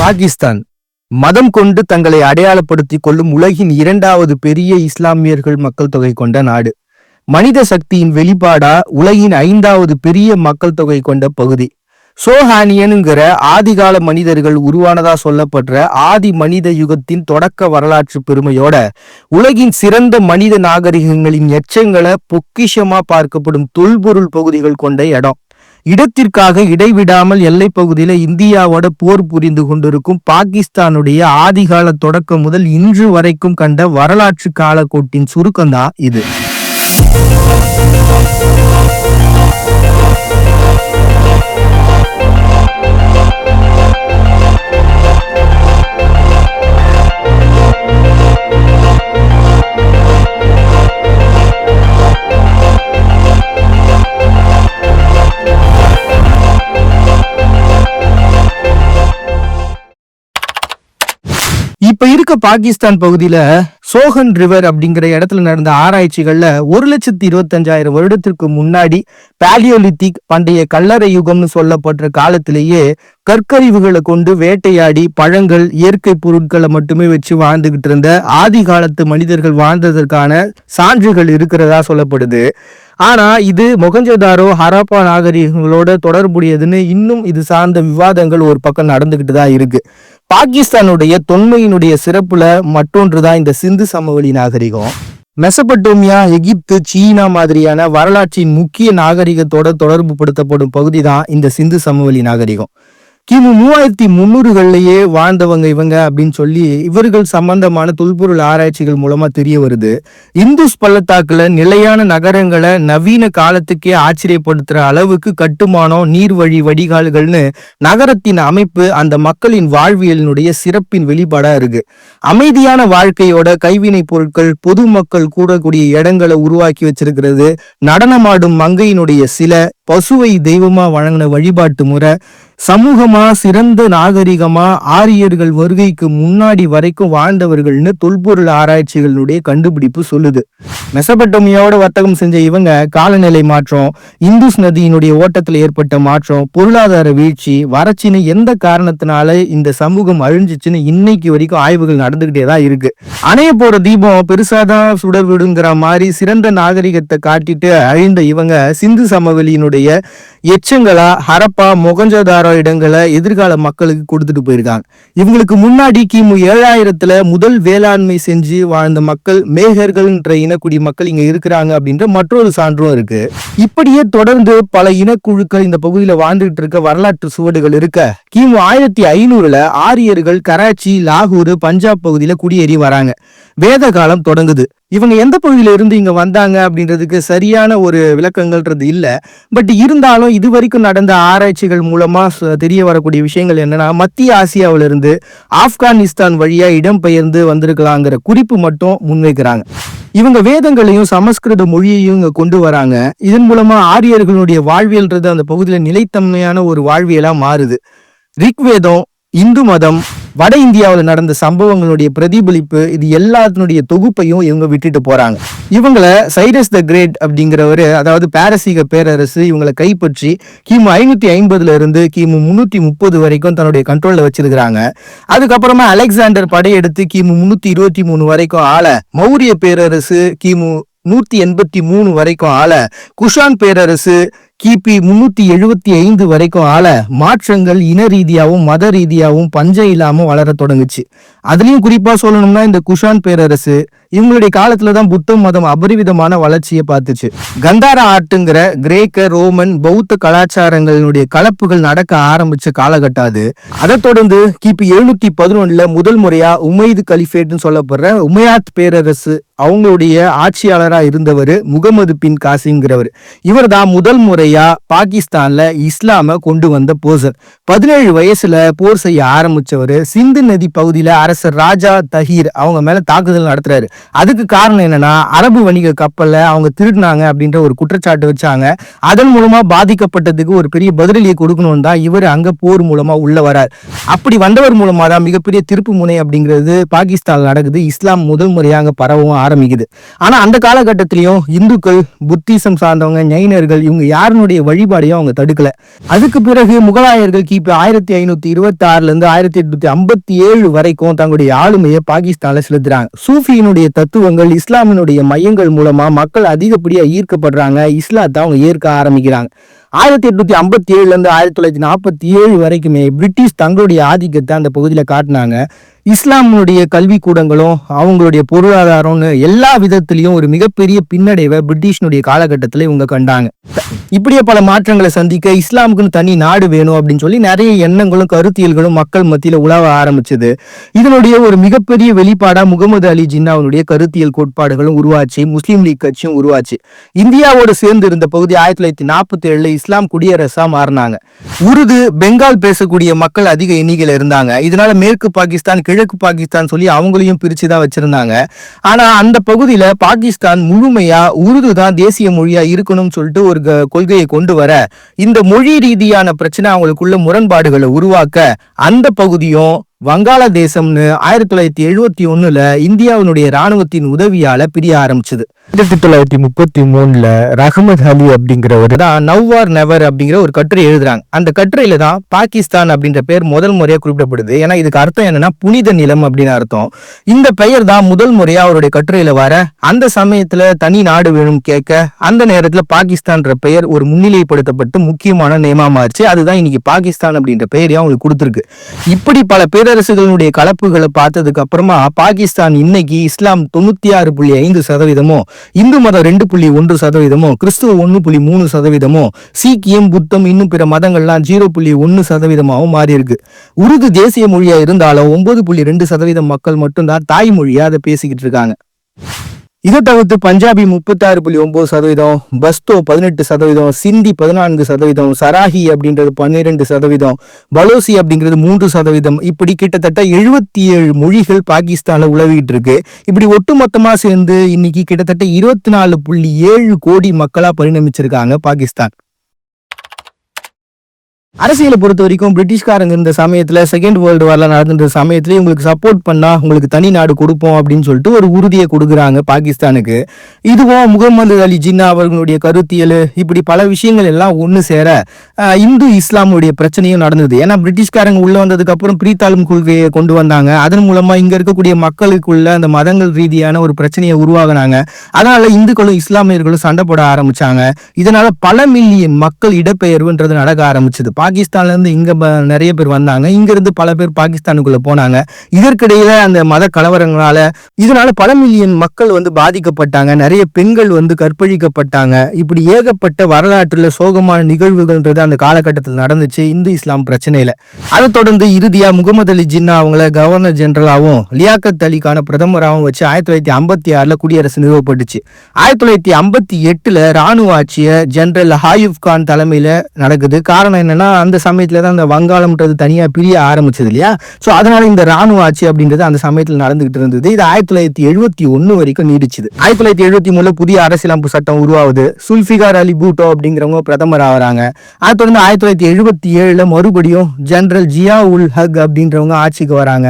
பாகிஸ்தான் மதம் கொண்டு தங்களை அடையாளப்படுத்திக் கொள்ளும் உலகின் இரண்டாவது பெரிய இஸ்லாமியர்கள் மக்கள் தொகை கொண்ட நாடு. மனித சக்தியின் வெளிப்பாடா உலகின் 5வது பெரிய மக்கள் தொகை கொண்ட பகுதி. சோஹானியனுங்கிற ஆதிகால மனிதர்கள் உருவானதா சொல்லப்படுற ஆதி மனித யுகத்தின் தொடக்க வரலாற்று பெருமையோட உலகின் சிறந்த மனித நாகரிகங்களின் எச்சங்களை பொக்கிஷமா பார்க்கப்படும் தொல்பொருள் பகுதிகள் கொண்ட இடம். இடத்திற்காக இடைவிடாமல் எல்லை பகுதியில இந்தியாவோட போர் புரிந்து கொண்டிருக்கும் பாகிஸ்தானுடைய ஆதிகால தொடக்கம் முதல் இன்று வரைக்கும் கண்ட வரலாற்று காலக்கோட்டின் சுருக்கம்தான் இது. இப்ப இருக்க பாகிஸ்தான் பகுதியில சோஹன் ரிவர் அப்படிங்கிற இடத்துல நடந்த ஆராய்ச்சிகள்ல 1,25,000 வருடத்திற்கு முன்னாடி பாலியோலித்திக் பண்டைய கல்லறை யுகம்னு சொல்லப்படுற காலத்திலேயே கற்கருவிகளை கொண்டு வேட்டையாடி பழங்கள் இயற்கை பொருட்களை மட்டுமே வச்சு வாழ்ந்துகிட்டு இருந்த ஆதி காலத்து மனிதர்கள் வாழ்ந்ததற்கான சான்றுகள் இருக்கிறதா சொல்லப்படுது. ஆனா இது மொகஞ்சதாரோ ஹராப்பா நாகரிகங்களோட தொடர்புடையதுன்னு இன்னும் இது சார்ந்த விவாதங்கள் ஒரு பக்கம் நடந்துகிட்டு தான் இருக்கு. பாகிஸ்தானுடைய தொன்மையினுடைய சிறப்புல மற்றொன்றுதான் இந்த சிந்து சமவெளி நாகரிகம். மெசபட்டோமியா, எகிப்து, சீனா மாதிரியான வரலாற்றின் முக்கிய நாகரிகத்தோட தொடர்பு படுத்தப்படும் பகுதி தான் இந்த சிந்து சமவெளி நாகரிகம். கிமு 3300களிலேயே வாழ்ந்தவங்க இவங்க அப்படின்னு சொல்லி இவர்கள் சம்பந்தமான தொல்பொருள் ஆராய்ச்சிகள் மூலமா தெரிய வருது. இந்துஸ் பள்ளத்தாக்குல நிலையான நகரங்களை நவீன காலத்துக்கே ஆச்சரியப்படுத்துற அளவுக்கு கட்டுமானம், நீர்வழி வடிகால்கள்னு நகரத்தின் அமைப்பு அந்த மக்களின் வாழ்வியலினுடைய சிறப்பின் வெளிப்பாடா இருக்கு. அமைதியான வாழ்க்கையோட கைவினை பொருட்கள், பொதுமக்கள் கூடக்கூடிய இடங்களை உருவாக்கி வச்சிருக்கிறது, நடனமாடும் மங்கையினுடைய சில, பசுவை தெய்வமா வழங்கின வழிபாட்டு முறை, சமூகமா சிறந்த நாகரிகமா ஆரியர்கள் வருகைக்கு முன்னாடி வரைக்கும் வாழ்ந்தவர்கள்னு தொல்பொருள் ஆராய்ச்சிகளுடைய கண்டுபிடிப்பு சொல்லுது. மெசபட்டோமியாவோட வர்த்தகம் செஞ்ச இவங்க காலநிலை மாற்றம், இந்துஸ் நதியினுடைய ஓட்டத்தில் ஏற்பட்ட மாற்றம், பொருளாதார வீழ்ச்சி, வறட்சின்னு எந்த காரணத்தினால இந்த சமூகம் அழிஞ்சிச்சுன்னு இன்னைக்கு வரைக்கும் ஆய்வுகள் நடந்துகிட்டே தான் இருக்கு. அணைய போற தீபம் பெருசாதான் சுடர் விடுங்கிற மாதிரி சிறந்த நாகரிகத்தை காட்டிட்டு அழிந்த இவங்க சிந்து சமவெளியினுடைய எச்சங்களா ஹரப்பா, மொகஞ்சதாரோ இடங்களை எதிர்கால மக்களுக்கு கொடுத்துட்டு போயிருக்காங்க. இவங்களுக்கு முன்னாடி கிமு 7000த்துல முதல் வேளாண்மை செஞ்சு வாழ்ந்த மக்கள் மேகர்கள்ன்ற இனக்குடி மக்கள் இங்க இருக்கிறாங்க அப்படின்ற மற்றொரு சான்றும் இருக்கு. இப்படியே தொடர்ந்து பல இனக்குழுக்கள் இந்த பகுதியில வாழ்ந்துகிட்டு இருக்க வரலாற்று சுவடுகள் இருக்க கிமு 1500ல ஆரியர்கள் கராச்சி, லாகூர், பஞ்சாப் பகுதியில குடியேறி வராங்க. வேத காலம் தொடங்குது. இவங்க எந்த பகுதியில இருந்து இங்க வந்தாங்க அப்படின்றதுக்கு சரியான ஒரு விளக்கங்கள்ன்றது இல்ல. பட் இருந்தாலும் இது வரைக்கும் நடந்த ஆராய்ச்சிகள் மூலமா தெரிய வரக்கூடிய விஷயங்கள் என்னன்னா, மத்திய ஆசியாவில இருந்து ஆப்கானிஸ்தான் வழியா இடம்பெயர்ந்து வந்திருக்கலாங்கிற குறிப்பு மட்டும் முன்வைக்கிறாங்க. இவங்க வேதங்களையும் சமஸ்கிருத மொழியையும் இங்க கொண்டு வராங்க. இதன் மூலமா ஆரியர்களுடைய வாழ்வியல்ன்றது அந்த பகுதியில நிலைத்தன்மையான ஒரு வாழ்வியலா மாறுது. ரிக்வேதம், இந்து மதம், வட இந்தியாவில் நடந்த சம்பவங்களுடைய பிரதிபலிப்பு, இது எல்லாத்தினுடைய தொகுப்பையும் இவங்க விட்டுட்டு போறாங்க. இவங்களை சைரஸ் த கிரேட் அப்படிங்கிறவரு, அதாவது பாரசீக பேரரசு இவங்களை கைப்பற்றி கிமு 550ல இருந்து கிமு 330 வரைக்கும் தன்னுடைய கண்ட்ரோல்ல வச்சிருக்கிறாங்க. அதுக்கப்புறமா அலெக்சாண்டர் படையெடுத்து கிமு 323 வரைக்கும் ஆள, மௌரிய பேரரசு கிமு 183 வரைக்கும் ஆள, குஷான் பேரரசு கிபி 375 வரைக்கும் ஆள, மாற்றங்கள் இன ரீதியாகவும் மத ரீதியாகவும் பஞ்சம் இல்லாம வளர தொடங்குச்சு. அதுலயும் குறிப்பா சொல்லணும்னா இந்த குஷான் பேரரசு இவங்களுடைய காலத்துலதான் புத்த மதம் அபரிவிதமான வளர்ச்சியை பார்த்துச்சு. கந்தார ஆர்ட்டுங்கிற கிரேக்க, ரோமன், பௌத்த கலாச்சாரங்களுடைய கலப்புகள் நடக்க ஆரம்பிச்ச காலகட்டம் அது. அதை தொடர்ந்து கிபி 711ல முதல் முறையா உமைது கலிஃபேட்னு சொல்லப்படுற உமையாத் பேரரசு அவங்களுடைய ஆட்சியாளரா இருந்தவர் முகமது பின் காசிம்ங்கிறவர். இவர் தான் முதல் முறையா பாகிஸ்தான்ல இஸ்லாம கொண்டு வந்த போசர். 17 வயசுல போர் செய்ய ஆரம்பிச்சவர் சிந்து நதி பகுதியில அரசர் ராஜா தஹீர் அவங்க மேல தாக்குதல் நடத்துறாரு. அதுக்கு காரணம் என்னன்னா, அரபு வணிக கப்பல்ல அவங்க திருடினாங்க அப்படின்ற ஒரு குற்றச்சாட்டு வச்சாங்க. அதன் மூலமா பாதிக்கப்பட்டதுக்கு ஒரு பெரிய பதிலடியை கொடுக்கணும் தான் இவர் அங்க போர் மூலமா உள்ள வரார். அப்படி வந்தவர் மூலமா தான் மிகப்பெரிய திருப்பு முனை அப்படிங்கிறது பாகிஸ்தான் நடக்குது. இஸ்லாம் முதல் முறையாக பரவவும் ஆரம்பிக்குது. ஆனா அந்த காலகட்டத்திலையும் இந்துக்கள், புத்திசம் சார்ந்தவங்க, ஜைனர்கள் இவங்க யாருனுடைய வழிபாடையும் அவங்க தடுக்கல. அதுக்கு பிறகு முகலாயர்கள் கிபி 1526 இருந்து 1857 வரைக்கும் தங்களுடைய ஆளுமையை பாகிஸ்தான்ல செலுத்துறாங்க. சூஃபியினுடைய தத்துவங்கள், இஸ்லாமினுடைய மையங்கள் மூலமா மக்கள் அதிகப்படியா ஈர்க்கப்படுறாங்க. இஸ்லாத்தை அவங்க ஏற்க ஆரம்பிக்கிறாங்க. 1857 இருந்து 1947 வரைக்குமே பிரிட்டிஷ் தங்களுடைய ஆதிக்கத்தை அந்த பகுதியில காட்டினாங்க. இஸ்லாமுடைய கல்வி கூடங்களும் அவங்களுடைய பொருளாதாரம்னு எல்லா விதத்திலையும் ஒரு மிகப்பெரிய பின்னடைவை பிரிட்டிஷனுடைய காலகட்டத்தில் இவங்க கண்டாங்க. இப்படியே பல மாற்றங்களை சந்திக்க இஸ்லாமுக்குன்னு தனி நாடு வேணும் அப்படின்னு சொல்லி நிறைய எண்ணங்களும் கருத்தியல்களும் மக்கள் மத்தியில உலவ ஆரம்பிச்சது. இதனுடைய ஒரு மிகப்பெரிய வெளிப்பாடா முகமது அலி ஜின்னாவுடைய கருத்தியல் கோட்பாடுகளும் உருவாச்சு. முஸ்லீம் லீக் கட்சியும் உருவாச்சு. இந்தியாவோடு சேர்ந்து இருந்த பகுதி 1947 இஸ்லாம் குடியரசா மாறினாங்க. உருது, பெங்கால் பேசக்கூடிய மக்கள் அதிக எண்ணிக்கையில இருந்தாங்க. இதனால மேற்கு பாகிஸ்தான், கிழக்கு பாகிஸ்தான் சொல்லி அவங்களையும் பிரிச்சுதான் வச்சிருந்தாங்க. ஆனா அந்த பகுதியில பாகிஸ்தான் முழுமையா உருது தான் தேசிய மொழியா இருக்கணும்னு சொல்லிட்டு ஒரு கொள்கையை கொண்டு வர, இந்த மொழி ரீதியான பிரச்சனை அவங்களுக்குள்ள முரண்பாடுகளை உருவாக்க அந்த பகுதியும் வங்காளதேசம்னு 1971 இந்தியாவினுடைய ராணுவத்தின் உதவியால பிரிய ஆரம்பிச்சது. 1933 ரஹமத் அலி அப்படிங்கிறவர் தான் நவ் ஆர் நெவர் அப்படிங்கிற ஒரு கட்டுரை எழுதுறாங்க. அந்த கட்டுரையில தான் பாகிஸ்தான் அப்படின்ற பெயர் முதல் முறையா குறிப்பிடப்படுது. ஏன்னா இதுக்கு அர்த்தம் என்னன்னா புனித நிலம் அப்படின்னு அர்த்தம். இந்த பெயர் தான் முதல் முறையா அவருடைய கட்டுரையில வர, அந்த சமயத்துல தனி நாடு வேணும் கேட்க, அந்த நேரத்துல பாகிஸ்தான்ற பெயர் ஒரு முன்னிலைப்படுத்தப்பட்டு முக்கியமான நேமா மாறிச்சு. அதுதான் இன்னைக்கு பாகிஸ்தான் அப்படின்ற பெயரையும் அவங்களுக்கு கொடுத்துருக்கு. இப்படி பல பேரரசுகளுடைய கலப்புகளை பார்த்ததுக்கு அப்புறமா பாகிஸ்தான் இன்னைக்கு இஸ்லாம் 96.5%, இந்து மதம் 2.1%, கிறிஸ்துவ 1.3%, சீக்கியம், புத்தம் இன்னும் பிற மதங்கள்லாம் 0.1% மாறி இருக்கு. உருது தேசிய மொழியா இருந்தாலும் 9.2% மக்கள் மட்டும்தான் தாய்மொழியா அதை பேசிக்கிட்டு இருக்காங்க. இதை தவிர்த்து பஞ்சாபி 36.9%, பஸ்தோ 18%, சிந்தி 14%, சராஹி அப்படின்றது 12%, பலோசி அப்படிங்கிறது 3%, இப்படி கிட்டத்தட்ட 77 மொழிகள் பாகிஸ்தான்ல உலவிட்டு இருக்கு. இப்படி ஒட்டுமொத்தமா சேர்ந்து இன்னைக்கு கிட்டத்தட்ட 24.7 கோடி மக்களா பரிணமிச்சிருக்காங்க பாகிஸ்தான். அரசியலை பொறுத்த வரைக்கும் பிரிட்டிஷ்காரங்க இருந்த சமயத்துல, செகண்ட் வேர்ல்டு வார்ல நடந்த சமயத்துல உங்களுக்கு சப்போர்ட் பண்ணா உங்களுக்கு தனி நாடு கொடுப்போம் அப்படின்னு சொல்லிட்டு ஒரு உறுதியை கொடுக்குறாங்க பாகிஸ்தானுக்கு. இதுவும் முகமது அலி ஜின்னா அவர்களுடைய கருத்தியல், இப்படி பல விஷயங்கள் எல்லாம் ஒண்ணு சேர இந்து இஸ்லாமுடைய பிரச்சனையும் நடந்தது. ஏன்னா பிரிட்டிஷ்காரங்க உள்ள வந்ததுக்கு அப்புறம் பிரீத்தாளும் கொள்கையை கொண்டு வந்தாங்க. அதன் மூலமா இங்க இருக்கக்கூடிய மக்களுக்குள்ள அந்த மதங்கள் ரீதியான ஒரு பிரச்சனையை உருவாகினாங்க. அதனால இந்துக்களும் இஸ்லாமியர்களும் சண்டை போட ஆரம்பிச்சாங்க. இதனால பல மில்லியன் மக்கள் இடப்பெயர்வுன்றது நடக்க ஆரம்பிச்சது. பாகிஸ்தான்ல இருந்து இங்க நிறைய பேர் வந்தாங்க. இங்க இருந்து பல பேர் பாகிஸ்தானுக்குள்ள போனாங்க. இதற்கிடையில அந்த மத கலவரங்களால இதனால பல மில்லியன் மக்கள் பாதிக்கப்பட்டாங்க. நிறைய பெண்கள் கற்பழிக்கப்பட்டாங்க. இப்படி ஏகப்பட்ட வரலாற்றுல சோகமான நிகழ்வுகள்ன்றது அந்த காலகட்டத்தில் நடந்துச்சு இந்து இஸ்லாம் பிரச்சனையில. அதை தொடர்ந்து இறுதியா முகமது அலி ஜின்னா அவங்கள கவர்னர் ஜெனரலாவும் லியாக்கத் அலிக்கான பிரதமராகவும் வச்சு 1956 குடியரசு நிறுவப்பட்டுச்சு. 1958 ராணுவ ஆட்சியை ஜெனரல் ஹாயூப் கான் தலைமையில நடக்குது. காரணம் என்னன்னா அந்த சமயத்துல தான் அந்த வங்காளம்ன்றது தனியா பிரிய ஆரம்பிச்சது இல்லையா. சோ அதனால இந்த ராணுவ ஆட்சி அப்படின்றது அந்த சமயத்துல நடந்துகிட்டு இருந்தது. இது 1971 வரைக்கும் நீடிச்சுது. 1973 புதிய அரசியலமைப்பு சட்டம் உருவாகுது. சுல்ஃபிகார் அலி பூட்டோ அப்படிங்கிறவங்க பிரதமர் ஆகிறாங்க. அது தொடர்ந்து 1977 மறுபடியும் ஜெனரல் ஜியா உல் ஹக் அப்படின்றவங்க ஆட்சிக்கு வராங்க.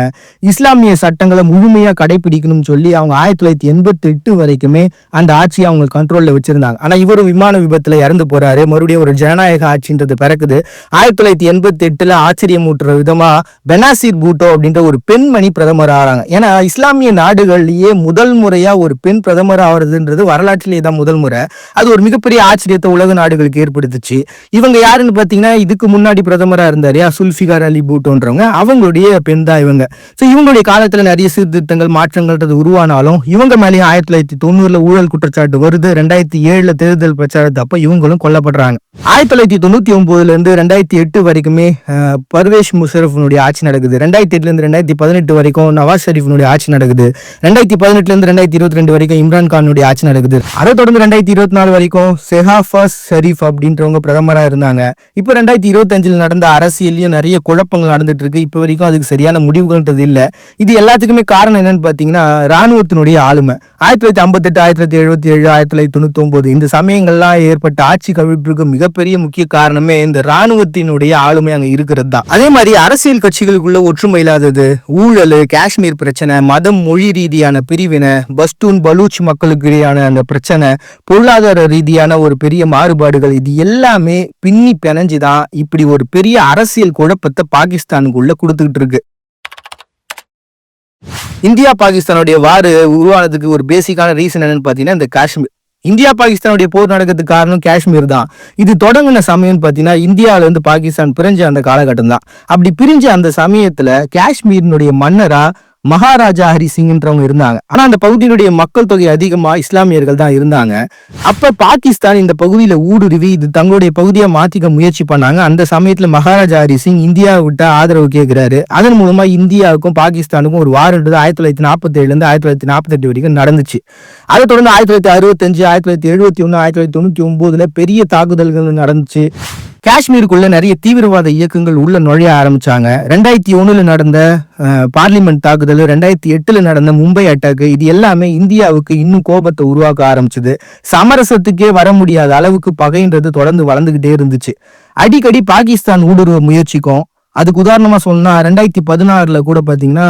இஸ்லாமிய சட்டங்களை முழுமையா கடைபிடிக்கணும்னு சொல்லி அவங்க 1988 வரைக்குமே அந்த ஆட்சியை அவங்க கண்ட்ரோல்ல வச்சிருந்தாங்க. ஆனா இவரும் விமான விபத்துல இறந்து போறாரு. மறுபடியும் ஒரு ஜனநாயக ஆட்சின்றது பிறக்குது. 1988 ஆச்சரியம் ஊட்டுற விதமா பெனாசிர் பூட்டோ அப்படின்ற ஒரு பெண்மணி பிரதமர் ஆகிறாங்க. ஏன்னா இஸ்லாமிய நாடுகள்லயே முதல் முறையா ஒரு பெண் பிரதமர் ஆகுறதுன்றது வரலாற்றிலேயே தான் முதல் முறை. அது ஒரு மிகப்பெரிய ஆச்சரியத்தை உலக நாடுகளுக்கு ஏற்படுத்துச்சு. இவங்க யாருன்னு பாத்தீங்கன்னா இதுக்கு முன்னாடி பிரதமரா இருந்தாரு சுல்ஃபிகார் அலி பூட்டோன்றவங்க, அவங்களுடைய பெண் தான் இவங்க. சோ இவங்களுடைய காலத்துல நிறைய சீர்திருத்தங்கள் மாற்றங்கள்ன்றது உருவானாலும் இவங்க மேலேயும் 1990 ஊழல் குற்றச்சாட்டு வருது. 2007 தேர்தல் பிரச்சாரத்து அப்ப இவங்களும் கொல்லப்படுறாங்க. 1999 இருந்து 2008 வரைக்குமே பர்வேஷ் முஷரஃபினுடைய ஆட்சி நடக்குது. 2008 இருந்து 2018 வரைக்கும் நவாஸ் ஷெரீஃபினுடைய ஆட்சி நடக்குது. 2018 இருந்து 2022 வரைக்கும் இம்ரான் கானுடைய ஆட்சி நடக்குது. அதை தொடர்ந்து 2024 வரைக்கும் ஷெஹாஃபாஸ் ஷெரீப் அப்படின்றவங்க பிரதமரா இருந்தாங்க. இப்போ 2025 நடந்த அரசியலையும் நிறைய குழப்பங்கள் நடந்துட்டு இருக்கு. இப்போ வரைக்கும் அதுக்கு சரியான முடிவுகள்ன்றது இல்ல. இது எல்லாத்துக்குமே காரணம் என்னன்னு பாத்தீங்கன்னா ராணுவத்தினுடைய ஆளுமை. 1958, 1977, 1999 இந்த சமயங்கள்லாம் ஏற்பட்ட ஆட்சி கவிழ்ப்பிற்கு மிகப்பெரிய முக்கிய காரணமே இந்த ராணுவத்தினுடைய ஆளுமை அங்க இருக்கிறது தான். அதே மாதிரி அரசியல் கட்சிகளுக்குள்ள ஒற்றுமை இல்லாதது, ஊழல், காஷ்மீர் பிரச்சனை, மதம் மொழி ரீதியான பிரிவினை, பஸ்தூன் பலூச் மக்களுக்கு இடையான அந்த பிரச்சனை, பொருளாதார ரீதியான ஒரு பெரிய மாறுபாடுகள், இது எல்லாமே பின்னி பிணைஞ்சுதான் இப்படி ஒரு பெரிய அரசியல் குழப்பத்தை பாகிஸ்தானுக்குள்ள கொடுத்துக்கிட்டு இருக்கு. இந்தியா பாகிஸ்தானுடைய வார் உருவானதுக்கு ஒரு பேசிக்கான ரீசன் என்னன்னு பாத்தீங்கன்னா இந்த காஷ்மீர். இந்தியா பாகிஸ்தானுடைய போர் நடக்கிறதுக்கு காரணம் காஷ்மீர் தான். இது தொடங்கின சமயம் பாத்தீங்கன்னா இந்தியாவில இருந்து பாகிஸ்தான் பிரிஞ்ச அந்த காலகட்டம் தான். அப்படி பிரிஞ்ச அந்த சமயத்துல காஷ்மீரினுடைய மன்னரா மகாராஜா ஹரி சிங்ன்றவங்க இருந்தாங்க. ஆனா அந்த பகுதியினுடைய மக்கள் தொகை அதிகமா இஸ்லாமியர்கள் தான் இருந்தாங்க. அப்ப பாகிஸ்தான் இந்த பகுதியில ஊடுருவி இது தங்களுடைய பகுதியா மாத்திக்க முயற்சி பண்ணாங்க. அந்த சமயத்துல மகாராஜா ஹரி சிங் இந்தியாவை விட்ட ஆதரவு கேட்கிறாரு. அதன் மூலமா இந்தியாவுக்கும் பாகிஸ்தானுக்கும் ஒரு வாரன்றது 1947 இருந்து 1948 வரைக்கும் நடந்துச்சு. அதை தொடர்ந்து 1965, 1971, 1999 பெரிய தாக்குதல்கள் நடந்துச்சு. காஷ்மீருக்குள்ள நிறைய தீவிரவாத இயக்கங்கள் உள்ள நுழைய ஆரம்பிச்சாங்க. 2001 நடந்த பார்லிமெண்ட் தாக்குதல், 2008 நடந்த மும்பை அட்டாக்கு, இது எல்லாமே இந்தியாவுக்கு இன்னும் கோபத்தை உருவாக்க ஆரம்பிச்சது. சமரசத்துக்கே வர முடியாத அளவுக்கு பகைன்றது தொடர்ந்து வளர்ந்துகிட்டே இருந்துச்சு. அடிக்கடி பாகிஸ்தான் ஊடுருவ முயற்சிக்கும். அதுக்கு உதாரணமா சொன்னா 2016 கூட பாத்தீங்கன்னா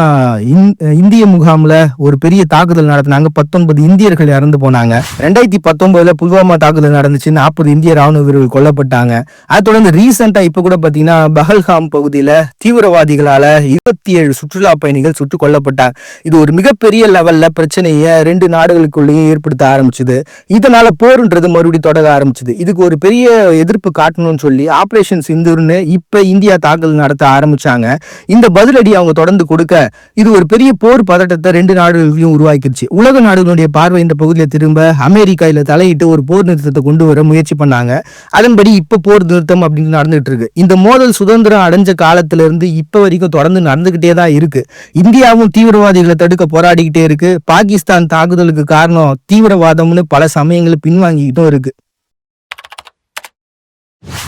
இந்திய முகாம்ல ஒரு பெரிய தாக்குதல் நடத்தினாங்க. 19 இந்தியர்கள் இறந்து போனாங்க. 2019 புல்வாமா தாக்குதல் நடந்துச்சு. 40 இந்திய ராணுவ வீரர்கள் கொல்லப்பட்டாங்க. அதை தொடர்ந்து ரீசெண்டா இப்ப கூட பாத்தீங்கன்னா பஹல்காம் பகுதியில தீவிரவாதிகளால 27 சுற்றுலா பயணிகள் சுட்டுக் கொல்லப்பட்டாங்க. இது ஒரு மிகப்பெரிய லெவல்ல பிரச்சனையை 2 நாடுகளுக்குள்ளேயும் ஏற்படுத்த ஆரம்பிச்சது. இதனால போருன்றது மறுபடியும் தொடர ஆரம்பிச்சது. இதுக்கு ஒரு பெரிய எதிர்ப்பு காட்டணும்னு சொல்லி ஆபரேஷன் சிந்தூர்னு இப்ப இந்தியா தாக்குதல் நடத்த ஆரம்பிச்சாங்க. இந்த பதிலடி அவங்க தொடர்ந்து கொடுக்க இது ஒரு பெரிய போர் பதட்டத்தை 2 நாடுகளையும் உருவாக்கிடுச்சு. உலக நாடுகளுடைய பார்வை இந்த பகுதியில திரும்ப அமெரிக்கா இதுல தலையிட்டு ஒரு போர் நிறுத்தத்தை கொண்டு வர முயற்சி பண்ணாங்க. அதன்படி இப்ப போர் நிறுத்தம் அப்படின்னு நடந்துட்டு இருக்கு. இந்த மோதல் சுதந்திரம் அடைஞ்ச காலத்துல இருந்து இப்ப வரைக்கும் தொடர்ந்து நடந்துகிட்டே தான் இருக்கு. இந்தியாவும் தீவிரவாதிகளை தடுக்க போராடிக்கிட்டே இருக்கு. பாகிஸ்தான் தாக்குதலுக்கு காரணம் தீவிரவாதம்னு பல சமயங்கள் பின்வாங்கிக்கிட்டும் இருக்கு.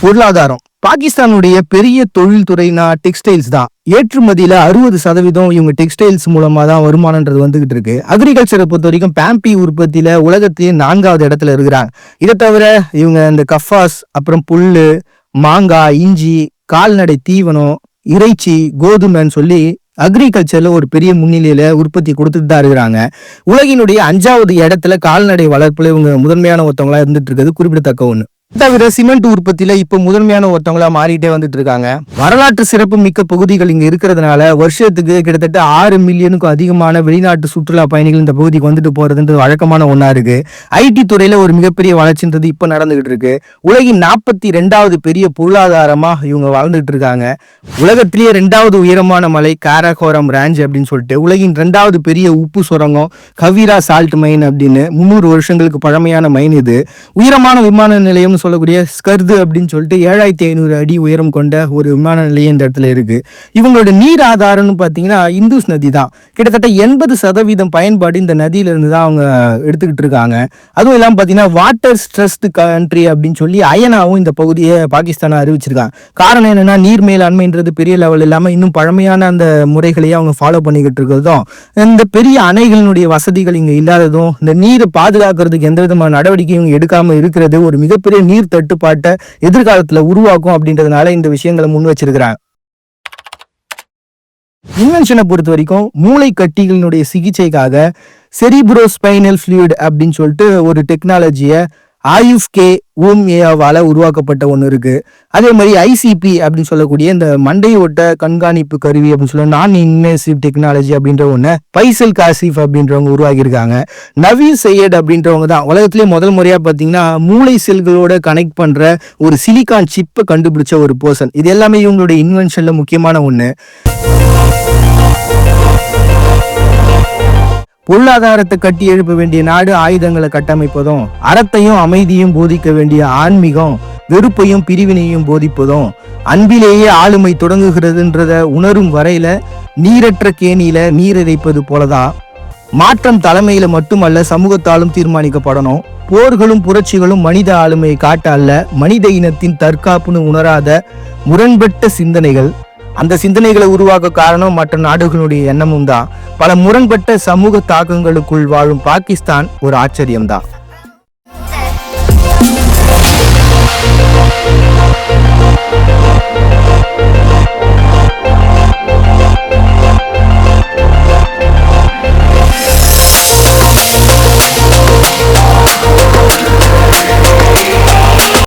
பொருளாதாரம். பாகிஸ்தானுடைய பெரிய தொழில்துறைனா டெக்ஸ்டைல்ஸ் தான். ஏற்றுமதியில 60% இவங்க டெக்ஸ்டைல்ஸ் மூலமா தான் வருமானம்ன்றது வந்துகிட்டு இருக்கு. அக்ரிகல்ச்சரை பொறுத்த வரைக்கும் பேம்பி உற்பத்தியில உலகத்திலேயே 4வது இடத்துல இருக்கிறாங்க. இதை தவிர இவங்க இந்த கஃபாஸ், அப்புறம் புல்லு, மாங்காய், இஞ்சி, கால்நடை தீவனம், இறைச்சி, கோதுமைன்னு சொல்லி அக்ரிகல்ச்சர்ல ஒரு பெரிய முன்னிலையில உற்பத்தி கொடுத்துட்டு தான் இருக்கிறாங்க. உலகினுடைய 5வது இடத்துல கால்நடை வளர்ப்புல இவங்க முதன்மையான ஒருத்தவங்களா இருந்துட்டு இருக்கிறது குறிப்பிடத்தக்க ஒண்ணு. தவிர சிமெண்ட் உற்பத்தியில இப்ப முதன்மையான ஒருத்தவங்களா மாறிட்டே வந்துட்டு இருக்காங்க. வரலாற்று சிறப்பு மிக்க பகுதிகள் இங்க இருக்கிறதுனால வருஷத்துக்கு கிட்டத்தட்ட 6 மில்லியனுக்கும் அதிகமான வெளிநாட்டு சுற்றுலா பயணிகள் இந்த பகுதிக்கு வந்துட்டு போறதுன்றது வழக்கமான ஒண்ணா இருக்கு. ஐடி துறையில ஒரு மிகப்பெரிய வளர்ச்சின்றது இப்ப நடந்துகிட்டு இருக்கு. உலகின் 42வது பெரிய பொருளாதாரமா இவங்க வாழ்ந்துட்டு இருக்காங்க. உலகத்திலேயே 2வது உயரமான மலை காராகோரம் ரேஞ்ச் அப்படின்னு சொல்லிட்டு, உலகின் 2வது பெரிய உப்பு சுரங்கம் கவிரா சால்ட் மைன் அப்படின்னு 300 வருஷங்களுக்கு பழமையான மைன் இது. உயரமான விமான நிலையம் சொல்லக்கூடிய ஸ்கர்து அப்படின்னு சொல்லிட்டு 7500 அடி உயரம் கொண்ட ஒரு விமான நிலையம் இந்த இடத்துல இருக்கு. இவங்களோட நீர் ஆதாரம்னு பாத்தீங்கன்னா இந்துஸ் நதி தான். கிட்டத்தட்ட 80% பயன்பாடு இந்த நதியில இருந்து தான் அவங்க எடுத்துக்கிட்டு இருக்காங்க. அதுவும் இல்லாம பாத்தீங்கன்னா வாட்டர் ஸ்ட்ரெஸ்ட் கண்ட்ரி அப்படின்னு சொல்லி அயனாவும் இந்த பகுதியை பாகிஸ்தானை அறிவிச்சிருக்காங்க. காரணம் என்னன்னா நீர் மேலாண்மைன்றது பெரிய லெவல் இல்லாம இன்னும் பழமையான அந்த முறைகளையே அவங்க ஃபாலோ பண்ணிக்கிட்டு இருக்கிறதும், இந்த பெரிய அணைகளினுடைய வசதிகள் இங்க இல்லாததும், இந்த நீரை பாதுகாக்கிறதுக்கு எந்த விதமான நடவடிக்கையும் எடுக்காம இருக்கிறது ஒரு மிகப்பெரிய நீர் தட்டுப்பாட்டை எதிர்காலத்துல உருவாக்கும் அப்படின்றதுனால இந்த விஷயங்களை முன் வச்சிருக்கிறாங்க. இன்வென்ஷனை பொறுத்த வரைக்கும் மூளை கட்டிகளினுடைய சிகிச்சைக்காக செரிப்ரோஸ்பைனல் ஃப்ளூயிட் அப்படின்னு சொல்லிட்டு ஒரு டெக்னாலஜியை ஆயுஷ்கே ஓம்ஏவால உருவாக்கப்பட்ட ஒன்று இருக்கு. அதே மாதிரி ஐசிபி அப்படின்னு சொல்லக்கூடிய இந்த மண்டையோட்ட கண்காணிப்பு கருவி அப்படின்னு சொல்ல நான் இன்வேசிவ் டெக்னாலஜி அப்படின்ற ஒண்ணு பைசல் காசிஃப் அப்படின்றவங்க உருவாக்கி இருக்காங்க. நவீன் சையத் அப்படின்றவங்க தான் உலகத்திலேயே முதல் முறையா பாத்தீங்கன்னா மூளை செல்களோட கனெக்ட் பண்ற ஒரு சிலிகான் சிப்பை கண்டுபிடிச்ச ஒரு பர்சன். இது எல்லாமே இவங்களுடைய இன்வென்ஷன்ல முக்கியமான ஒண்ணு. பொருளாதாரத்தை கட்டி எழுப்ப வேண்டிய நாடு ஆயுதங்களை கட்டமைப்பதும், அறத்தையும் அமைதியும் போதிக்க வேண்டிய ஆன்மீகம் வெறுப்பையும் பிரிவினையும் போதிப்பதும், அன்பிலேயே ஆளுமை தொடங்குகிறதுன்றத உணரும் வரையில நீரற்ற கேணியில நீர் இறைப்பது போலதான் மாற்றம் தலைமையில மட்டுமல்ல சமூகத்தாலும் தீர்மானிக்கப்படணும். போர்களும் புரட்சிகளும் மனித ஆளுமையை காட்ட அல்ல, மனித இனத்தின் தற்காப்புன்னு உணராத முரண்பட்ட சிந்தனைகள். அந்த சிந்தனைகளை உருவாக்க காரணம் மற்ற நாடுகளுடைய எண்ணமும் தான். பல முரண்பட்ட சமூக தாக்கங்களுக்குள் வாழும் பாகிஸ்தான் ஒரு ஆச்சரியம்தான்.